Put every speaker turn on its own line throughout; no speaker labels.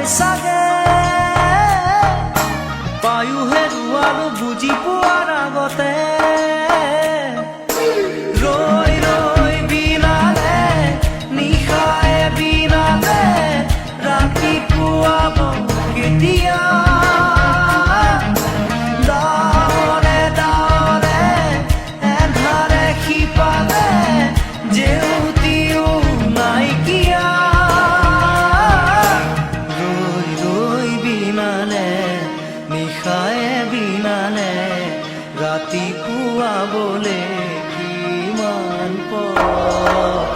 হয় চাগে পায়ো হেৰুৱালো বুজি পোৱাৰ আগতে ৰৈ ৰৈ বিনালে নিশায়ে বিনালে ৰাতিপুৱাব কেতিয়া ডাৱৰে ডাৱৰে এন্ধাৰে সিপালে জেউতিও নাইকিয়া ৰৈ ৰৈ বিনালে নিশায়ে বিনালে ৰাতিপুৱাবলে কিমান পথ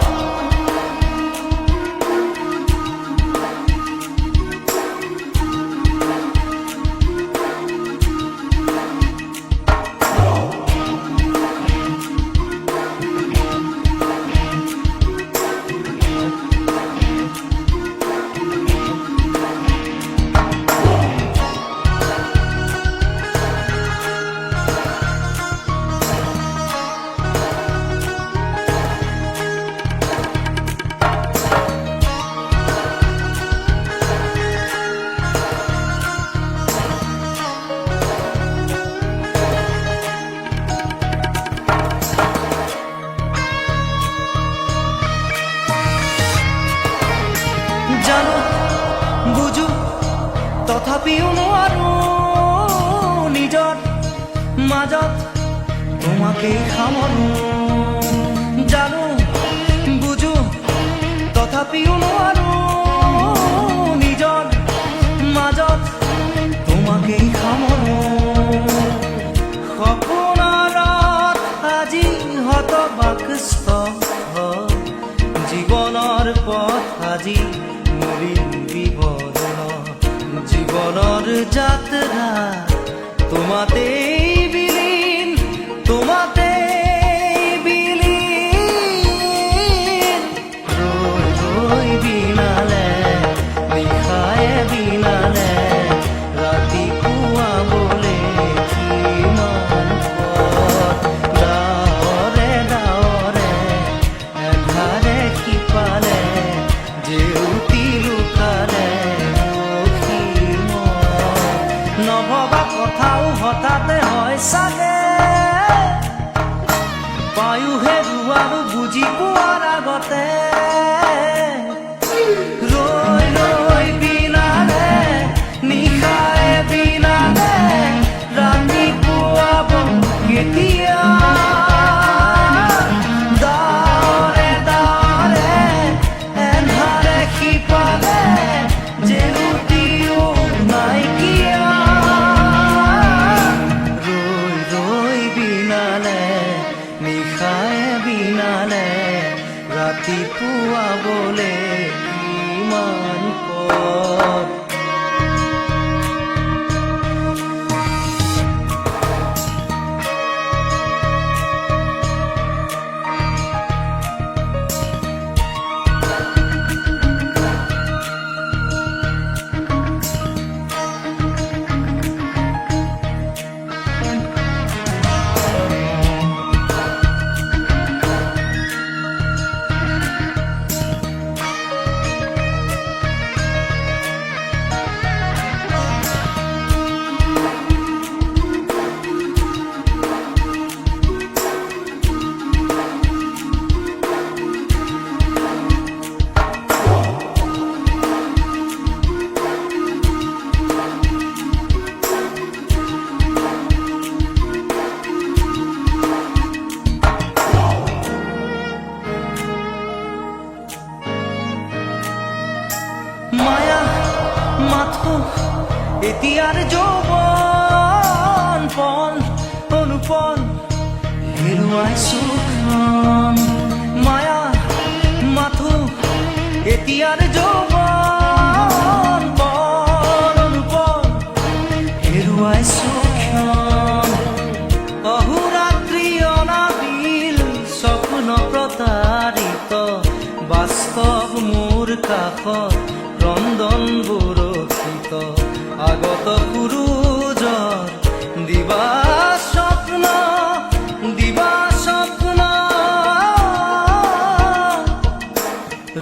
জানো বুঝো তথাপিও নোৱাৰো নিজৰ মাজত তোমাকেই সামৰো জানো বুঝো তথাপিও নোৱাৰো নিজৰ মাজত তোমাকেই সামৰো সপোনত আজি হতবাকস্থ জীৱনৰ পথ আজি জীবনৰ যাত্ৰা তোমাতেই বিলীন তোমাতেই বিলীন ৰৈ ৰৈ বিনালে নিশায়ে বিনালে ৰাতিপুৱাবলে কিমান পথ ডাৱৰে ডাৱৰে এন্ধাৰে সিপালে জেউতি লুকালে নভবা কথাও হঠাতে হয় চাগে পায়ো হেৰুৱালো বুজি পোৱাৰ আগতে ৰৈ ৰৈ বিনালে নিশায়ে বিনালে ৰাতিপুৱাব কেতিয়া ডাৱৰে ডাৱৰে এন্ধাৰে সিপালে জেউতিও নাইকিয়া নিশায়ে বিনালে ৰাতিপুৱাবলে কিমান পথ মায়া মাথো এতিয়াৰ যৌৱন পল অনুপল হেৰুৱাইছো মায়া মাথো এতিয়াৰ যৌৱন পল অনুপল হেৰুৱাইছো অহোৰাত্ৰি অনাবিল স্বপ্ন প্ৰতাৰিত বাস্তৱ মোৰ কাষত ৰন্ধন বুৰক্ষিত আগত সূৰুজৰ দিবা স্বপ্ন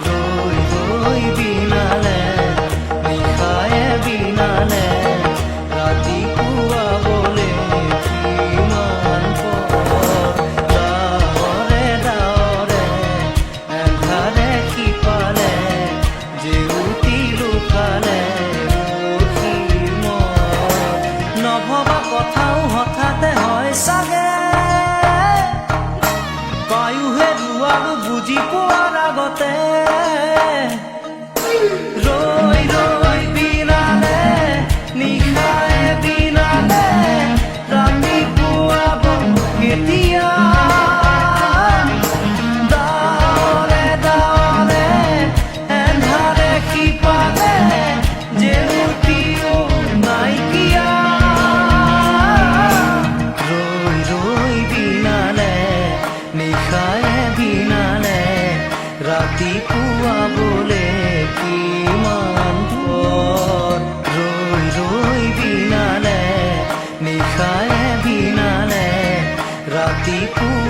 ৰৈ ৰৈ বিনালে নিশায়ে বুজি পোৱাৰ আগতে ৰৈ ৰৈ বিনালে নিশায়ে বিনালে ৰাতিপুৱা কেতিয়া দাৱৰে দাৱৰে এন্ধাৰে সিপাৰে জেউতিও নাইকিয়া ৰৈ ৰৈ বিনালে নিশায়ে বিনালে ৰাতিপুৱা বোলে কিমান পৰ ৰৈ ৰৈ বিনালে নিশায়ে বিনালে ৰাতিপুৱা